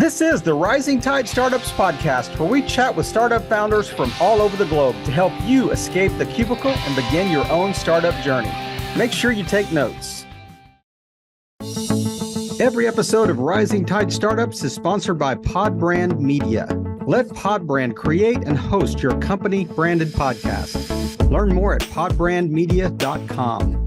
This is the Rising Tide Startups podcast, where we chat with startup founders from all over the globe to help you escape the cubicle and begin your own startup journey. Make sure you take notes. Every episode of Rising Tide Startups is sponsored by Podbrand Media. Let Podbrand create and host your company branded podcast. Learn more at podbrandmedia.com.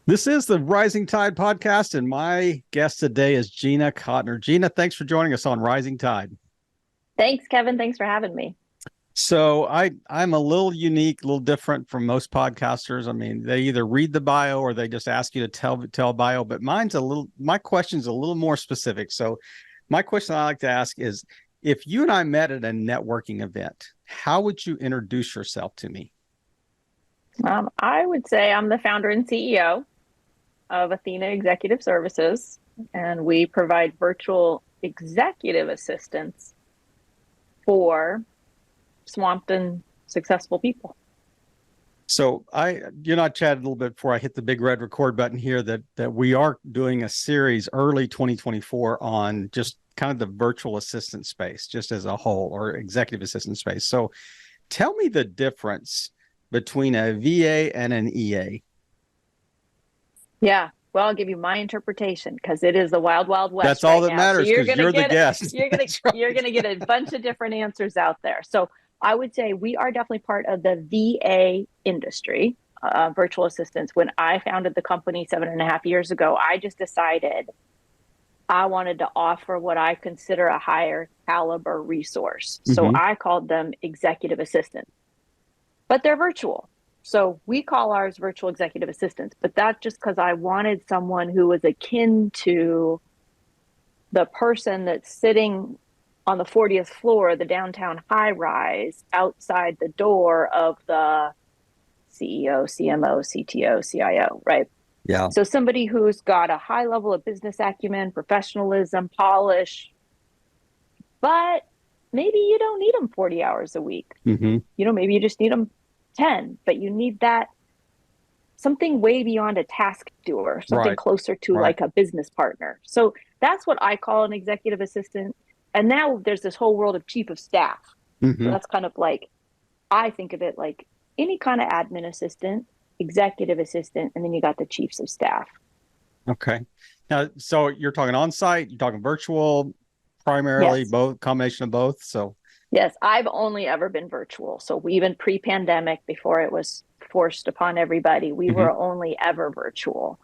This is the Rising Tide podcast, and my guest today is Gina Cotner. Gina, thanks for joining us on Rising Tide. Thanks, Kevin. Thanks for having me. So I'm a little unique, a little different from most podcasters. I mean, they either read the bio or they just ask you to tell bio, but my question's a little more specific. So my question I like to ask is, if you and I met at a networking event, how would you introduce yourself to me? I would say I'm the founder and CEO of Athena Executive Services, and we provide virtual executive assistance for swamped and successful people. So I chatted a little bit before I hit the big red record button here that we are doing a series early 2024 on just kind of the virtual assistant space, just as a whole, or executive assistant space. So tell me the difference between a VA and an EA. Yeah, well, I'll give you my interpretation because it is the wild, wild west. That's all that matters, because you're the guest. You're gonna get a bunch of different answers out there. So I would say we are definitely part of the VA industry, virtual assistants. When I founded the company 7.5 years ago, I just decided I wanted to offer what I consider a higher caliber resource. Mm-hmm. So I called them executive assistants, but they're virtual. So we call ours virtual executive assistants, but that's just because I wanted someone who was akin to the person that's sitting on the 40th floor of the downtown high rise outside the door of the CEO, CMO, CTO, CIO, right? Yeah. So somebody who's got a high level of business acumen, professionalism, polish, but maybe you don't need them 40 hours a week. Mm-hmm. Maybe you just need them 10, but you need that something way beyond a task doer, something closer to like a business partner. So that's what I call an executive assistant. And now there's this whole world of chief of staff. Mm-hmm. So that's kind of like, I think of it like any kind of admin assistant, executive assistant, and then you got the chiefs of staff. Okay. Now, so you're talking on-site, you're talking virtual, primarily, yes. Both, combination of both. So yes, I've only ever been virtual. So even pre-pandemic, before it was forced upon everybody, we were only ever virtual.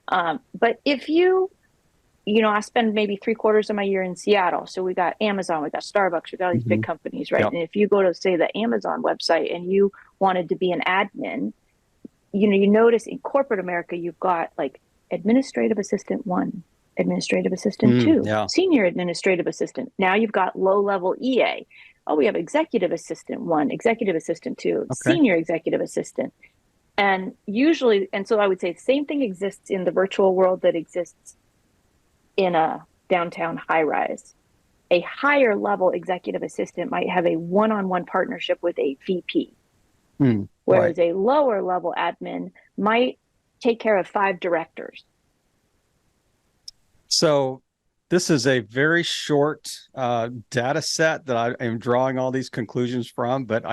But if I spend maybe 3/4 of my year in Seattle. So we got Amazon, we got Starbucks, we got all these big companies, right? Yep. And if you go to, say, the Amazon website and you wanted to be an admin, you notice in corporate America, you've got like administrative assistant 1, administrative assistant 2, senior administrative assistant. Now you've got low-level EA. Oh, we have executive assistant 1, executive assistant 2, senior executive assistant. And so I would say the same thing exists in the virtual world that exists in a downtown high rise. A higher level executive assistant might have a one-on-one partnership with a VP, whereas a lower level admin might take care of 5 directors. So this is a very short data set that I am drawing all these conclusions from, but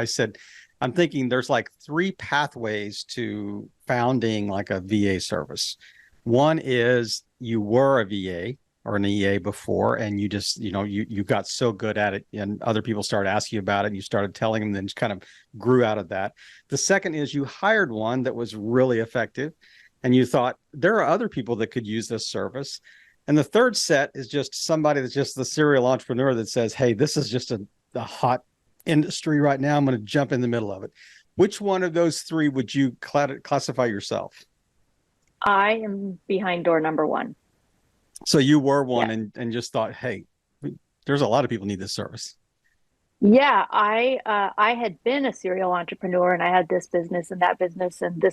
I'm thinking there's like 3 pathways to founding like a VA service. One is you were a VA or an EA before, and you just, you got so good at it and other people started asking you about it and you started telling them, then just kind of grew out of that. The second is you hired one that was really effective and you thought there are other people that could use this service. And the third set is just somebody that's just the serial entrepreneur that says, hey, this is just a hot industry right now. I'm going to jump in the middle of it. Which one of those 3 would you classify yourself? I am behind door number 1. So you were one and just thought, hey, there's a lot of people need this service. Yeah, I had been a serial entrepreneur and I had this business and that business and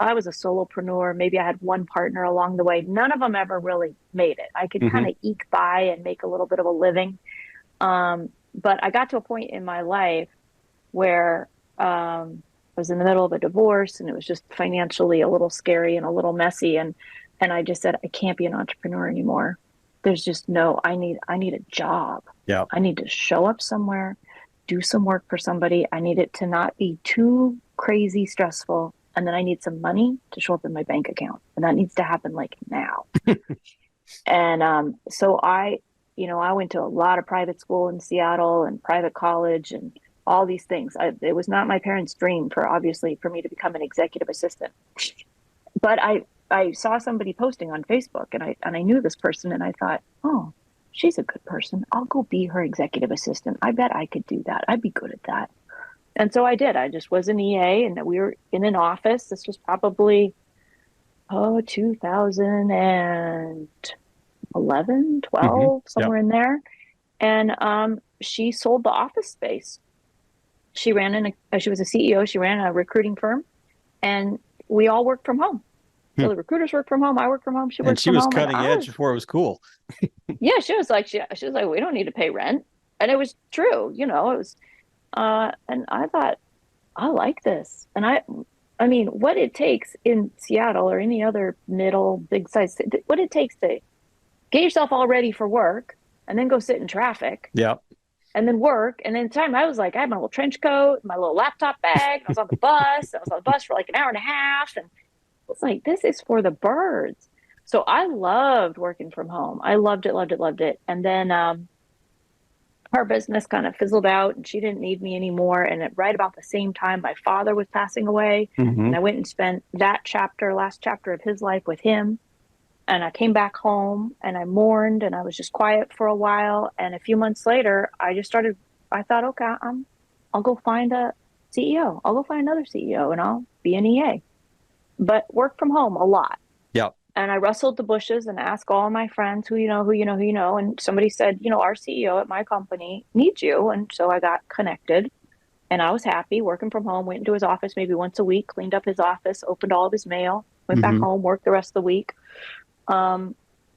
I was a solopreneur. Maybe I had one partner along the way. None of them ever really made it. I could kind of eke by and make a little bit of a living. But I got to a point in my life where I was in the middle of a divorce and it was just financially a little scary and a little messy. And I just said, I can't be an entrepreneur anymore. there's just no, I need a job. Yeah. I need to show up somewhere, do some work for somebody. I need it to not be too crazy stressful. And then I need some money to show up in my bank account. And that needs to happen like now. And so I went to a lot of private school in Seattle and private college and all these things. It was not my parents' dream obviously for me to become an executive assistant. But I saw somebody posting on Facebook, and I knew this person, and I thought, oh, she's a good person. I'll go be her executive assistant. I bet I could do that. I'd be good at that. And so I did. I just was an EA, and we were in an office. This was probably 2011, Hmm. 12, Yeah. somewhere in there. And she sold the office space. She was a CEO. She ran a recruiting firm, and we all worked from home. Hmm. So the recruiters worked from home. I worked from home. She And worked she from was home, and cutting edge before it was cool. yeah, she was like, we don't need to pay rent, and it was true. It was, and I thought, I like this, and I mean, what it takes in Seattle or any other middle big size, what it takes to get yourself all ready for work, and then go sit in traffic, Yeah. and then work, and then time I was like, I had my little trench coat, my little laptop bag, and I was on the bus. I was on the bus for like an hour and a half, and it's like, this is for the birds. So I loved working from home. I loved it, loved it, loved it. And then her business kind of fizzled out and she didn't need me anymore. And right about the same time, my father was passing away. Hmm. And I went and spent last chapter of his life with him. And I came back home and I mourned and I was just quiet for a while. And a few months later, I thought, okay, I'll go find a CEO. I'll go find another CEO and I'll be an EA, but work from home a lot. Yeah. And I rustled the bushes and asked all my friends who you know, who you know, who you know. And somebody said, our CEO at my company needs you. And so I got connected and I was happy working from home, went into his office maybe once a week, cleaned up his office, opened all of his mail, went back Hmm. home, worked the rest of the week. Um,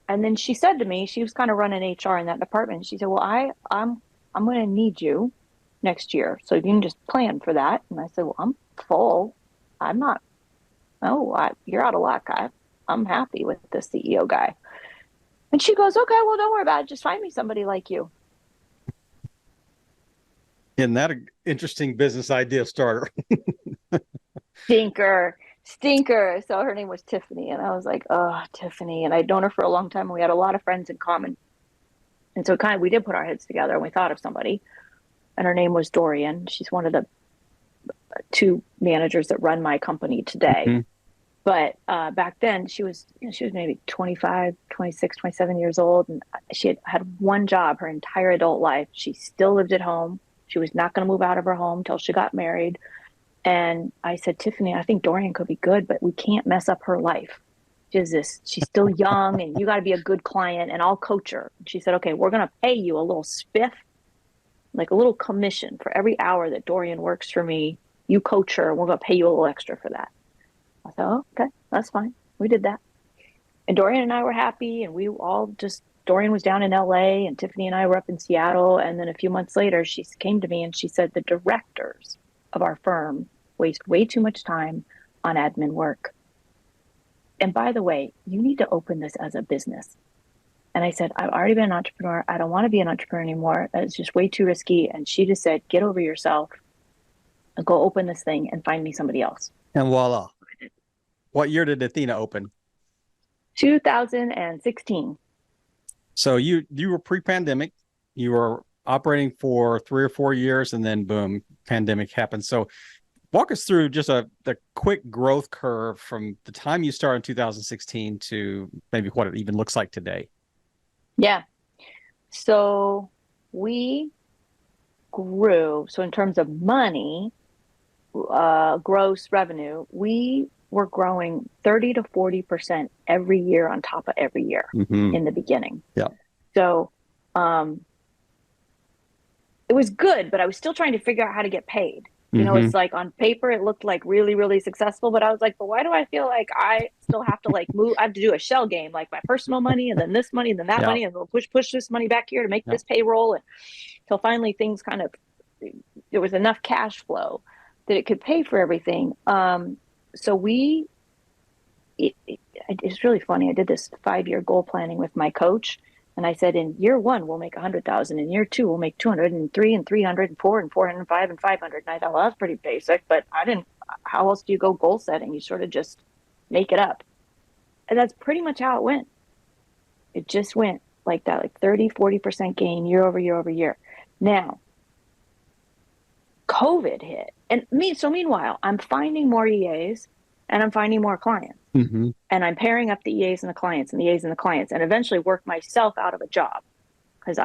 and then she said to me, she was kind of running HR in that department. She said, well, I'm going to need you next year. So you can just plan for that. And I said, well, I'm full. I'm not, oh, you're out of luck. I'm happy with the CEO guy. And she goes, okay, well, don't worry about it. Just find me somebody like you. Isn't that an interesting business idea starter? Stinker, stinker. So her name was Tiffany. And I was like, oh, Tiffany. And I'd known her for a long time. And we had a lot of friends in common. And so we did put our heads together and we thought of somebody. And her name was Dorian. She's one of the two managers that run my company today. Hmm. But back then she was maybe 25, 26, 27 years old. And she had one job her entire adult life. She still lived at home. She was not going to move out of her home till she got married. And I said, Tiffany, I think Dorian could be good, but we can't mess up her life. She's still young and you got to be a good client and I'll coach her. And she said, okay, we're going to pay you a little spiff, like a little commission for every hour that Dorian works for me. You coach her and we're going to pay you a little extra for that. I thought, oh, okay, that's fine. We did that. And Dorian and I were happy. And Dorian was down in LA and Tiffany and I were up in Seattle. And then a few months later, she came to me and she said, the directors of our firm waste way too much time on admin work. And by the way, you need to open this as a business. And I said, I've already been an entrepreneur. I don't want to be an entrepreneur anymore. It's just way too risky. And she just said, get over yourself and go open this thing and find me somebody else. And voila. What year did Athena open? 2016. So you were pre-pandemic. You were operating for 3 or 4 years, and then boom, pandemic happened. So walk us through just the quick growth curve from the time you started in 2016 to maybe what it even looks like today. Yeah. So we grew. So in terms of money, gross revenue, we were growing 30 to 40% every year on top of every year Mm-hmm. in the beginning. Yeah. So it was good, but I was still trying to figure out how to get paid. Mm-hmm. It's like on paper, it looked like really, really successful, but I was like, but why do I feel like I still have to like move? I have to do a shell game, like my personal money and then this money and then that Yeah. money, and we'll push this money back here to make Yeah. this payroll. And until finally things there was enough cash flow that it could pay for everything. So it's really funny. I did this 5-year goal planning with my coach, And I said, in year one, we'll make 100,000. In year two, we'll make 200, and three, and 300, and four, and 405, and 500. And I thought, well, that's pretty basic, but I didn't, how else do you go goal setting? You sort of just make it up. And that's pretty much how it went. It just went like that, like 30, 40% gain year over year over year. Now, COVID hit. And so meanwhile, I'm finding more EAs and I'm finding more clients. Mm-hmm. And I'm pairing up the EAs and the clients and the EAs and the clients, and eventually work myself out of a job because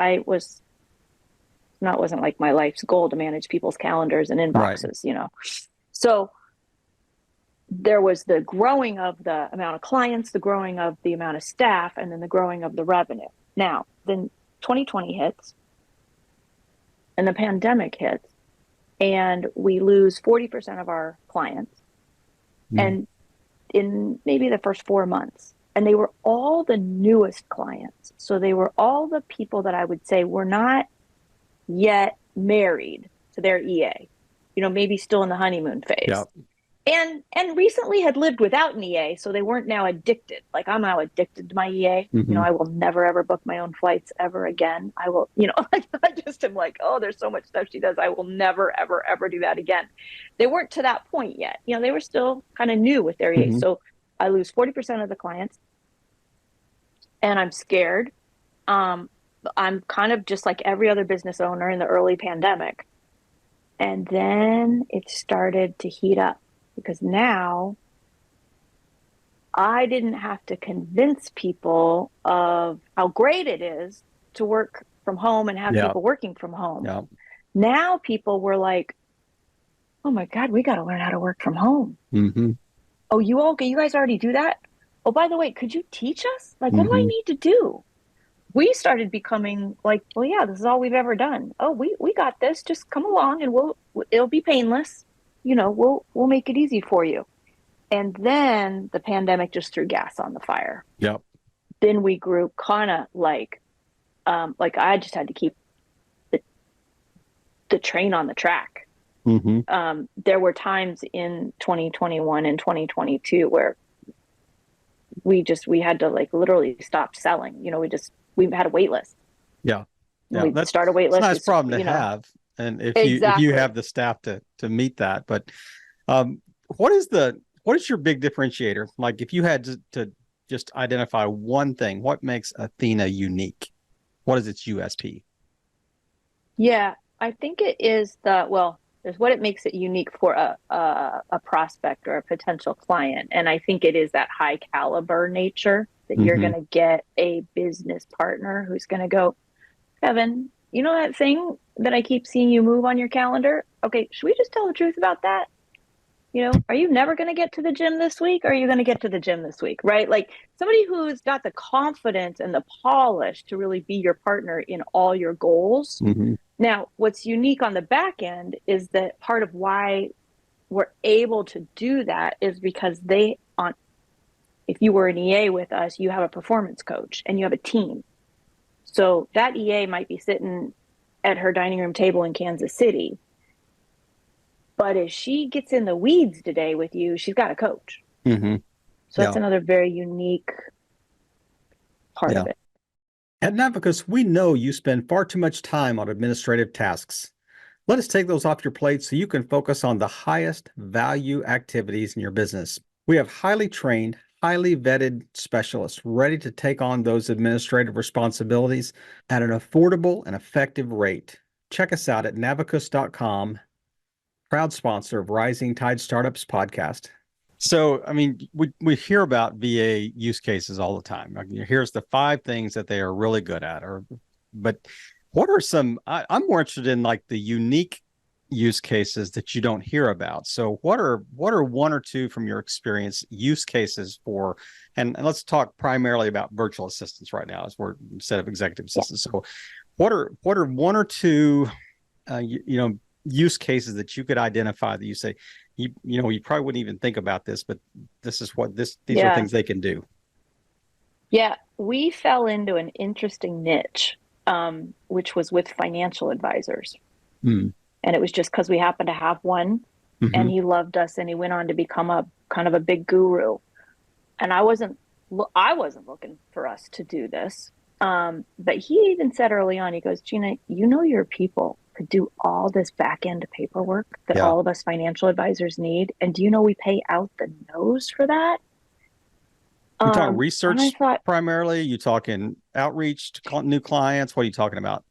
wasn't like my life's goal to manage people's calendars and inboxes, Right. So there was the growing of the amount of clients, the growing of the amount of staff, and then the growing of the revenue. Now, then 2020 hits and the pandemic hits, and we lose 40% of our clients. Mm-hmm. And in maybe the first 4 months, and they were all the newest clients. So they were all the people that I would say were not yet married to their EA, maybe still in the honeymoon phase. Yep. And recently had lived without an EA, so they weren't now addicted. Like, I'm now addicted to my EA. Mm-hmm. I will never ever book my own flights ever again. I will, I just am like, oh, there's so much stuff she does. I will never ever ever do that again. They weren't to that point yet. They were still kind of new with their EA. Mm-hmm. So I lose 40% of the clients, and I'm scared. I'm kind of just like every other business owner in the early pandemic. And then it started to heat up, because now I didn't have to convince people of how great it is to work from home and have people working from home. Yep. Now people were like, oh my God, we got to learn how to work from home. Mm-hmm. Oh, you guys already do that? Oh, by the way, could you teach us? Like, what do I Mm-hmm. need to do? We started becoming like, well, yeah, this is all we've ever done. Oh, we got this. Just come along and it'll be painless. We'll make it easy for you. And then the pandemic just threw gas on the fire. Yep. Then we grew kind of like I just had to keep the train on the track. Mm-hmm. There were times in 2021 and 2022 where we had to like literally stop selling. We had a wait list. Yeah. Yeah. We'd start a wait It's a list. nice problem to have. And if you Exactly. have the staff to meet that. But what is your big differentiator? Like, if you had to just identify one thing, what makes Athena unique? What is its USP? Yeah, I think it is there's what it makes it unique for a prospect or a potential client. And I think it is that high caliber nature that you're Mm-hmm. going to get a business partner who's going to go, Kevin, that thing that I keep seeing you move on your calendar? Okay, should we just tell the truth about that? Are you never going to get to the gym this week? Or are you going to get to the gym this week? Right? Like, somebody who's got the confidence and the polish to really be your partner in all your goals. Mm-hmm. Now, what's unique on the back end is that part of why we're able to do that is because if you were an EA with us, you have a performance coach and you have a team. So that EA might be sitting at her dining room table in Kansas City, but if she gets in the weeds today with you, she's got a coach. Mm-hmm. So that's another very unique part of it. At Navicus, we know you spend far too much time on administrative tasks. Let us take those off your plate so you can focus on the highest value activities in your business. We have highly trained, highly vetted specialists ready to take on those administrative responsibilities at an affordable and effective rate. Check us out at navicus.com, proud sponsor of Rising Tide Startups podcast. So, I mean, we hear about VA use cases all the time. Like, here's the 5 things that they are really good at. But what are some? I'm more interested in like the unique use cases that you don't hear about. So, what are 1 or 2 from your experience use cases for? And let's talk primarily about virtual assistants right now, as we're instead of executive assistants. So, what are 1 or 2, use cases that you could identify that you say, you probably wouldn't even think about this, but this is these are things they can do. Yeah, we fell into an interesting niche, which was with financial advisors. Mm. And it was just because we happened to have one, and he loved us, and he went on to become a kind of a big guru. And I wasn't looking for us to do this. But he even said early on, he goes, Gina, your people could do all this back end paperwork that Yeah. all of us financial advisors need. And do you know we pay out the nose for that? You talking And I research thought, primarily? You talking outreach to new clients? What are you talking about?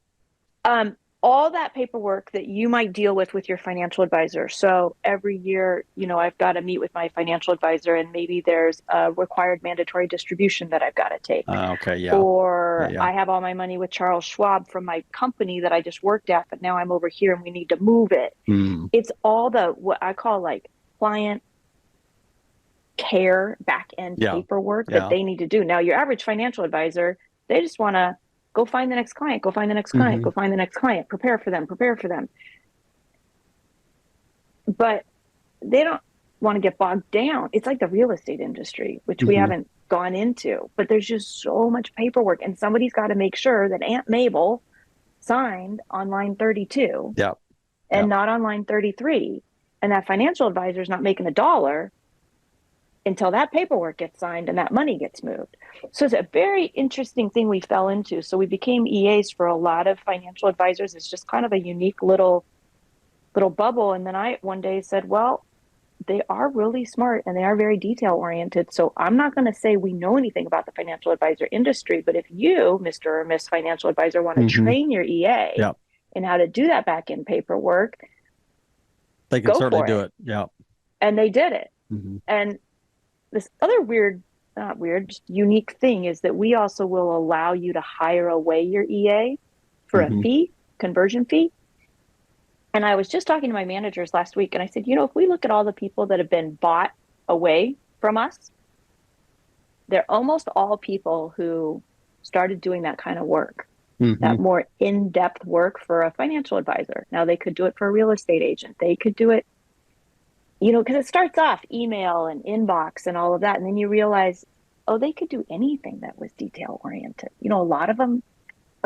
um, all that paperwork that you might deal with your financial advisor. So every year, I've got to meet with my financial advisor, and maybe there's a required mandatory distribution that I've got to take. Okay. Yeah. Yeah. Or Yeah. I have all my money with Charles Schwab from my company that I just worked at, but now I'm over here and we need to move it. Mm. It's all the what I call like client care back end Yeah. paperwork that Yeah. they need to do. Now, your average financial advisor, they just want to go find the next client, go find the next client, Hmm. go find the next client, prepare for them, prepare for them. But they don't want to get bogged down. It's like the real estate industry, which we Hmm. haven't gone into, but there's just so much paperwork, and somebody's got to make sure that Aunt Mabel signed on line 32 Yeah. Yeah. and not on line 33. And that financial advisor is not making a dollar until that paperwork gets signed and that money gets moved. So it's a very interesting thing we fell into. So we became EAs for a lot of financial advisors. It's just kind of a unique little bubble. And then I one day said, well, they are really smart and they are very detail oriented. So I'm not going to say we know anything about the financial advisor industry, but if you, Mr. or Miss Financial Advisor, want to Hmm. train your EA Yeah. in how to do that back end paperwork, They can go certainly for do it. it. Yeah. And they did it. Hmm. And this other not weird, just unique thing is that we also will allow you to hire away your EA for a Hmm. fee, conversion fee. And I was just talking to my managers last week and I said, if we look at all the people that have been bought away from us, they're almost all people who started doing that kind of work, Hmm. that more in-depth work for a financial advisor. Now they could do it for a real estate agent. They could do it, because it starts off email and inbox and all of that. And then you realize, oh, they could do anything that was detail oriented. A lot of them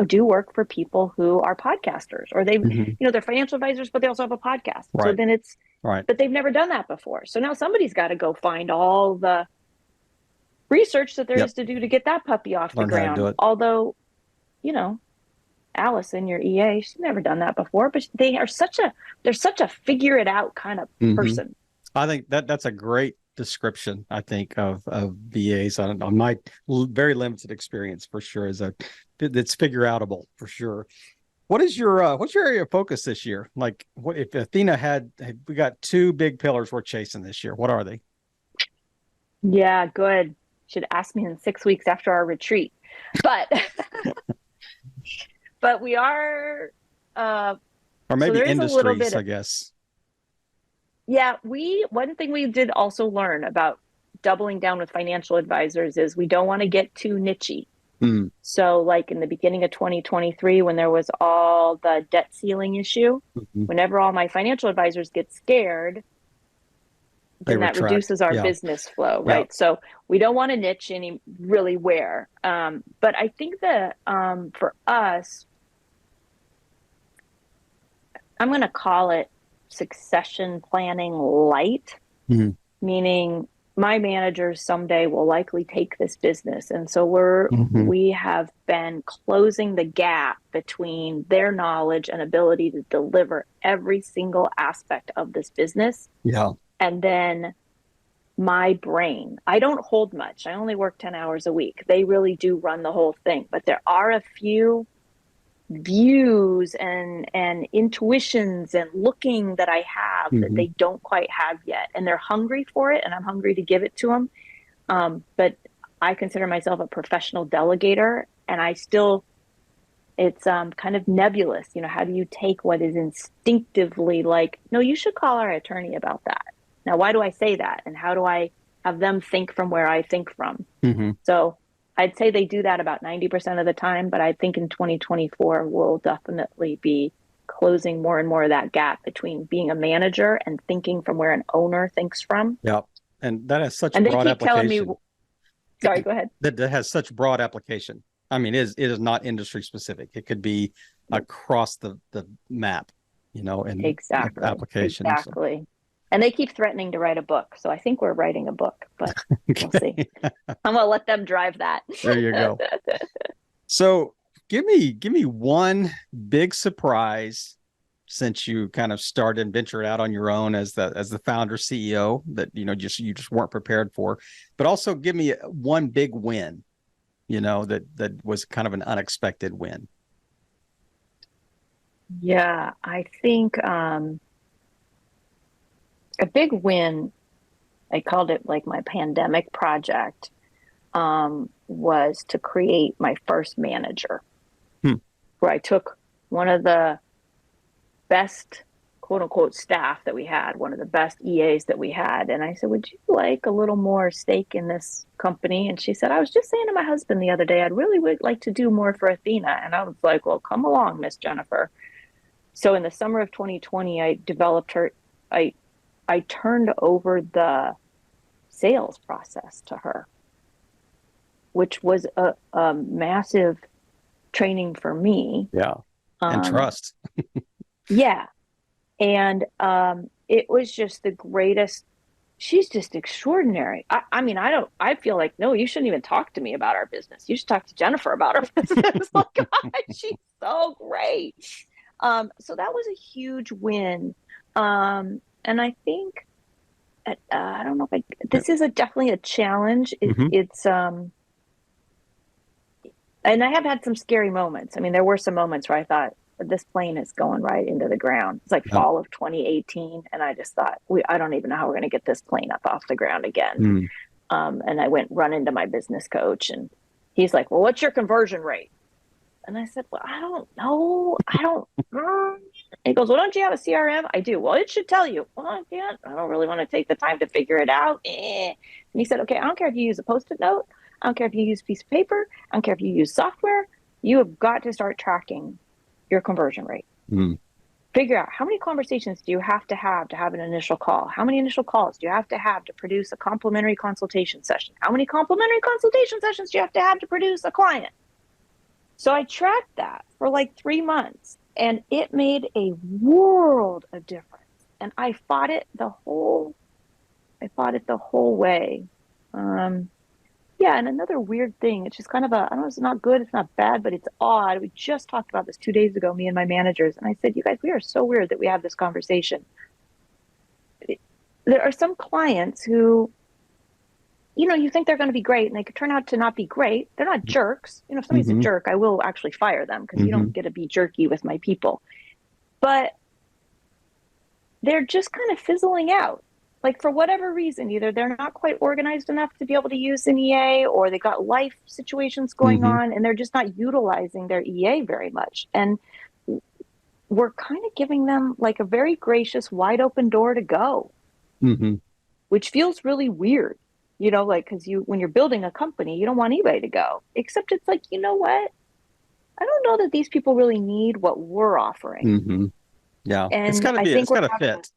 do work for people who are podcasters, or Hmm. they're financial advisors, but they also have a podcast. So Right. then Right. but they've never done that before. So now somebody's got to go find all the research that there Yep. is to do to get that puppy off the Learn how to do ground. it. Although, you know, Allison, your EA, she's never done that before, but they're such a figure it out kind of Hmm. person. I think that's a great description, I think, of VAs on my very limited experience for sure. It's figure outable for sure. What's your area of focus this year? Like, what if Athena we got two big pillars we're chasing this year? What are they? Yeah, good. Should ask me in 6 weeks after our retreat. But but we are Or so maybe there is a little industries, bit I of, guess. yeah, one thing we did also learn about doubling down with financial advisors is we don't want to get too nichey. Mm. So, like in the beginning of 2023, when there was all the debt ceiling issue, Hmm. whenever all my financial advisors get scared, They then that retract. reduces our Yeah. business flow, Yeah. right? So we don't want to niche any really where. But I think that for us, I'm going to call it succession planning light, Mm. meaning my managers someday will likely take this business. And so Hmm. we have been closing the gap between their knowledge and ability to deliver every single aspect of this business. Yeah. And then my brain, I don't hold much. I only work 10 hours a week. They really do run the whole thing, but there are a few views and intuitions and looking that I have that Hmm. they don't quite have yet, and they're hungry for it, and I'm hungry to give it to them. But I consider myself a professional delegator, and it's kind of nebulous. How do you take what is instinctively like, no, you should call our attorney about that. Now, why do I say that, and how do I have them think from where I think from? Hmm. So I'd say they do that about 90% of the time, but I think in 2024, we'll definitely be closing more and more of that gap between being a manager and thinking from where an owner thinks from. Yeah. And that has such And they broad keep telling me, application. sorry, go ahead. That has such broad application. I mean, it is not industry specific. It could be across the map, and Exactly. applications. So. Exactly. And they keep threatening to write a book. So I think we're writing a book, but we'll see. Okay. I'm going to let them drive that. There you go. So give me one big surprise since you kind of started and ventured out on your own as the founder CEO that you just weren't prepared for. But also give me one big win, that was kind of an unexpected win. Yeah, I think a big win, I called it like my pandemic project, was to create my first manager, Hmm. where I took one of the best quote unquote staff that we had, one of the best EAs that we had. And I said, would you like a little more stake in this company? And she said, I was just saying to my husband the other day, I'd really would like to do more for Athena. And I was like, well, come along, Miss Jennifer. So in the summer of 2020, I developed her, I, I turned over the sales process to her, which was a massive training for me. Yeah. And Um, trust. yeah. And it was just the greatest. She's just extraordinary. I mean, I feel like, no, you shouldn't even talk to me about our business. You should talk to Jennifer about our business. Like, God, she's so great. So that was a huge win. And I think, I don't know if this is definitely a challenge. Hmm. And I have had some scary moments. I mean, there were some moments where I thought this plane is going right into the ground. It's like Yeah. fall of 2018, and I just thought, I don't even know how we're going to get this plane up off the ground again. Mm. And I went run into my business coach, and he's like, "Well, what's your conversion rate?" And I said, "Well, I don't know. I don't." He goes, "Well, don't you have a CRM?" I do. Well, it should tell you. Well, I can't. I don't really want to take the time to figure it out. And he said, "Okay, I don't care if you use a post-it note. I don't care if you use a piece of paper. I don't care if you use software. You have got to start tracking your conversion rate. Mm. Figure out how many conversations do you have to have an initial call? How many initial calls do you have to produce a complimentary consultation session? How many complimentary consultation sessions do you have to produce a client?" So I tracked that for like 3 months, and it made a world of difference. And I fought it the whole way. Um, yeah, and another weird thing, it's just kind of I don't know, it's not good, it's not bad, but it's odd. We just talked about this 2 days ago, me and my managers, and I said, you guys, we are so weird that we have this conversation. There are some clients who, you think they're going to be great and they could turn out to not be great. They're not jerks. If somebody's a Hmm. jerk, I will actually fire them because you Hmm. don't get to be jerky with my people. But they're just kind of fizzling out. Like for whatever reason, either they're not quite organized enough to be able to use an EA, or they got life situations going Hmm. on and they're just not utilizing their EA very much. And we're kind of giving them like a very gracious, wide open door to go, Hmm. which feels really weird. Like because when you're building a company, you don't want anybody to go. Except it's like, you know what? I don't know that these people really need what we're offering. Hmm. Yeah. And I It's think we're got to having fit.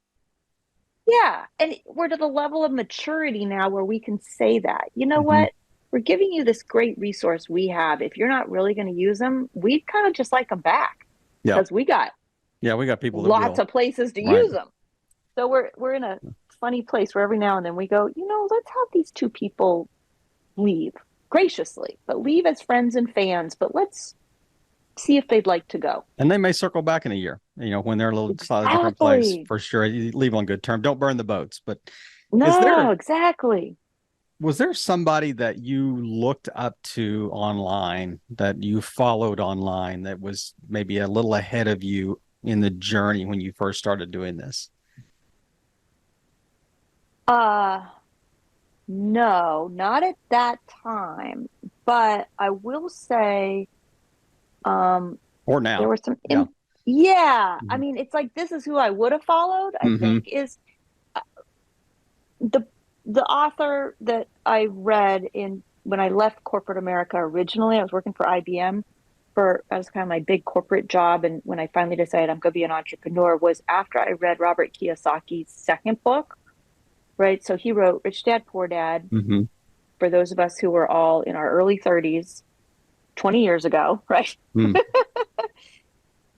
Yeah, and we're to the level of maturity now where we can say that. You know Hmm. what? We're giving you this great resource we have. If you're not really going to use them, we'd kind of just like them back Yeah. because we got Yeah. We got people that lots will. of places to Right. use them. So we're in a funny place where every now and then we go, let's have these two people leave graciously, but leave as friends and fans, but let's see if they'd like to go. And they may circle back in a year, when they're a little slightly different place Exactly. for sure. You leave on good terms. Don't burn the boats. But is No, there, exactly. was there somebody that you looked up to online, that you followed online, that was maybe a little ahead of you in the journey when you first started doing this? Uh No, not at that time. But I will say, um, Or there now? were some Yeah. yeah. I Hmm. mean, it's like this is who I would have followed, I Hmm. think, is uh, the the author that I read in when I left corporate America originally. I was working for IBM I was kind of my big corporate job, and when I finally decided I'm going to be an entrepreneur was after I read Robert Kiyosaki's second book, right? So he wrote Rich Dad Poor Dad Hmm. for those of us who were all in our early 30s, 20 years ago, right? Mm.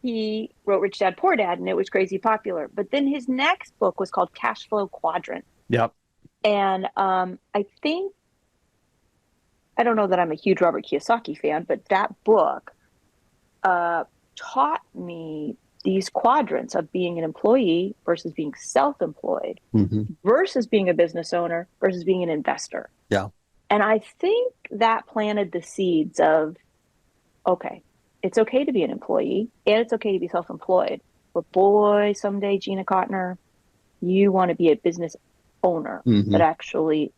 He wrote Rich Dad Poor Dad, and it was crazy popular. But then his next book was called Cash Flow Quadrant. Yep. And I think I don't know that I'm a huge Robert Kiyosaki fan, but that book taught me these quadrants of being an employee versus being self-employed Mm-hmm. versus being a business owner versus being an investor. Yeah. And I think that planted the seeds of, okay, it's okay to be an employee and it's okay to be self-employed. But boy, someday, Gina Cotner, you want to be a business owner Mm-hmm. that actually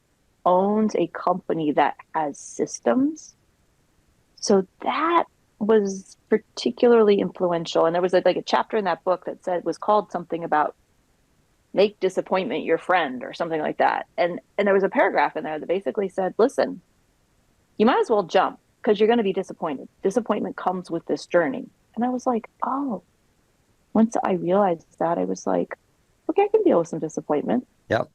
owns a company that has systems. So that was particularly influential. And there was like a chapter in that book that said was called something about make disappointment your friend or something like that. And there was a paragraph in there that basically said, listen, you might as well jump because you're going to be disappointed. Disappointment comes with this journey. And I was like, oh, once I realized that, I was like, okay, I can deal with some disappointment. Yep.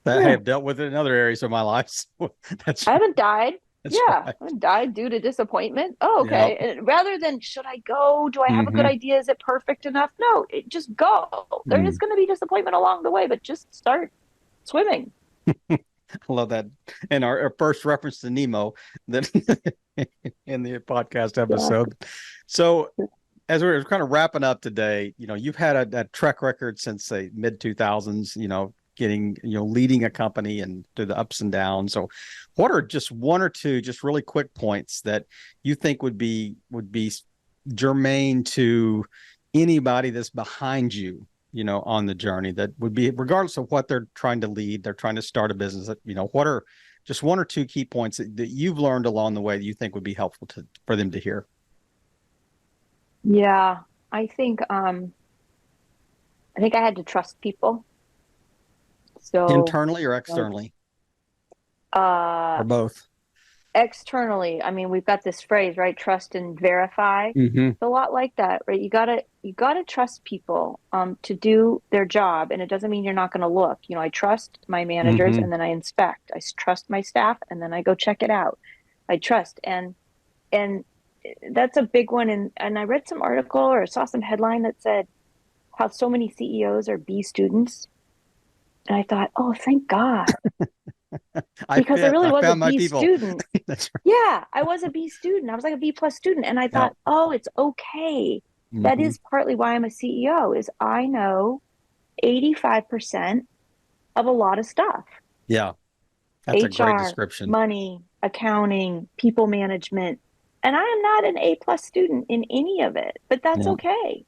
I Yeah. have dealt with it in other areas of my life. So that's I haven't died. that's Yeah, I right. haven't died due to disappointment. Oh, Yep. okay. And rather than should I go? Do I have a good Mm-hmm. idea? Is it perfect enough? No, just go. There is Mm. going to be disappointment along the way, but just start swimming. I love that. And our first reference to Nemo that in the podcast Yeah. episode. So as we're kind of wrapping up today, you've had a track record since the mid 2000s, getting, leading a company and through the ups and downs. So what are just one or two just really quick points that you think would be germane to anybody that's behind you, on the journey, that would be, regardless of what they're trying to lead, they're trying to start a business, what are just one or two key points that you've learned along the way that you think would be helpful for them to hear? Yeah. I think I think I had to trust people. So Internally or like externally uh or both? externally, I mean, we've got this phrase, right? Trust and verify. Mm-hmm. It's a lot like that, right? You gotta trust people to do their job. And it doesn't mean you're not gonna look. I trust my managers Mm-hmm. and then I inspect. I trust my staff and then I go check it out. I trust. And that's a big one. And I read some article or saw some headline that said how so many CEOs are B students. And I thought, oh, thank God. I Because I fit. really I was a found my B people. student. That's right. Yeah, I was a B student. I was like a B plus student. And I Yeah. thought, oh, it's okay. That Mm-hmm. is partly why I'm a CEO is I know 85% of a lot of stuff. Yeah. That's a great HR, description. money, accounting, people management. And I am not an A plus student in any of it, but that's Yeah. okay.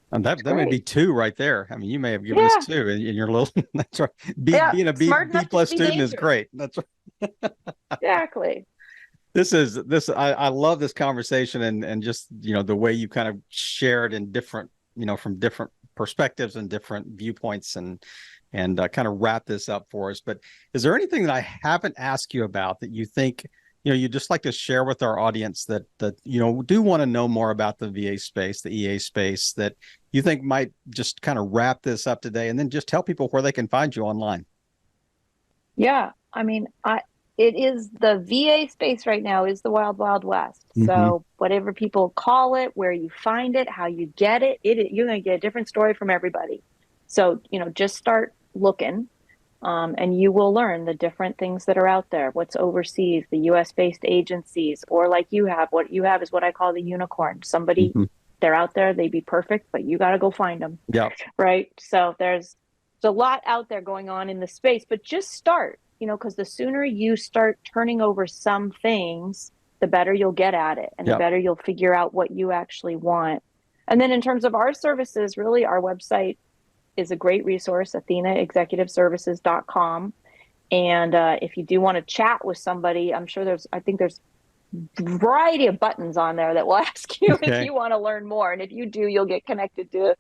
And It's that may be great. two right there. I mean, you may have given us Yeah. two in your little. That's right. Yeah. Being a Smart B enough to plus be student is dangerous. great. That's right. Exactly. This. I love this conversation and just the way you kind of shared in different from different perspectives and different viewpoints and kind of wrap this up for us. But is there anything that I haven't asked you about that you think you'd just like to share with our audience that do want to know more about the VA space, the EA space, that you think might just kind of wrap this up today, and then just tell people where they can find you online? Yeah, I mean, I it is the VA space right now is the wild, wild west. Mm-hmm. So whatever people call it, where you find it, how you get it, you're going to get a different story from everybody. So, just start looking, and you will learn the different things that are out there, what's overseas, the US based agencies, or like you have, what you have is what I call the unicorn. Somebody, Mm-hmm. they're out there, they'd be perfect, but you got to go find them, Yeah. right? So there's a lot out there going on in the space, but just start, because the sooner you start turning over some things, the better you'll get at it and the Yeah. better you'll figure out what you actually want. And then in terms of our services, really, our website is a great resource, athenaexecutiveservices.com. And if you do want to chat with somebody, I think there's a variety of buttons on there that will ask you if Okay. you want to learn more. And if you do, you'll get connected to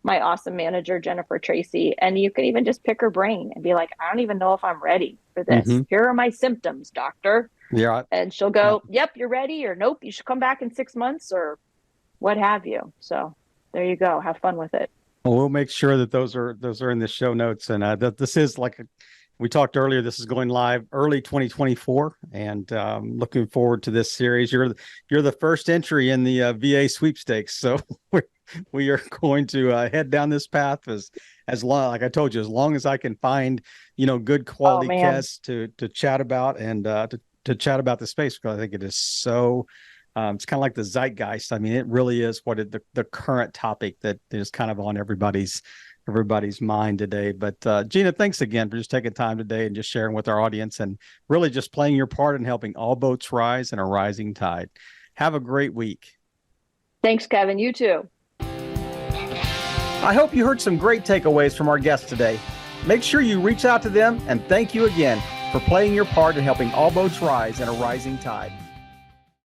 my awesome manager, Jennifer Tracy. And you can even just pick her brain and be like, I don't even know if I'm ready for this. Mm-hmm. Here are my symptoms, doctor. Yeah. And she'll Yeah. go, yep, you're ready, or nope, you should come back in 6 months, or what have you. So there you go. Have fun with it. Well, we'll make sure that those are in the show notes, and that this is like we talked earlier. This is going live early 2024, and looking forward to this series. You're the first entry in the VA sweepstakes, so we are going to head down this path as long, like I told you, as long as I can find, good Oh quality man. guests to chat about and to chat about the space, because I think it is so. It's kind of like the zeitgeist. I mean, it really is the current topic that is kind of on everybody's mind today. But Gina, thanks again for just taking time today and just sharing with our audience and really just playing your part in helping all boats rise in a rising tide. Have a great week. Thanks, Kevin. You too. I hope you heard some great takeaways from our guests today. Make sure you reach out to them, and thank you again for playing your part in helping all boats rise in a rising tide.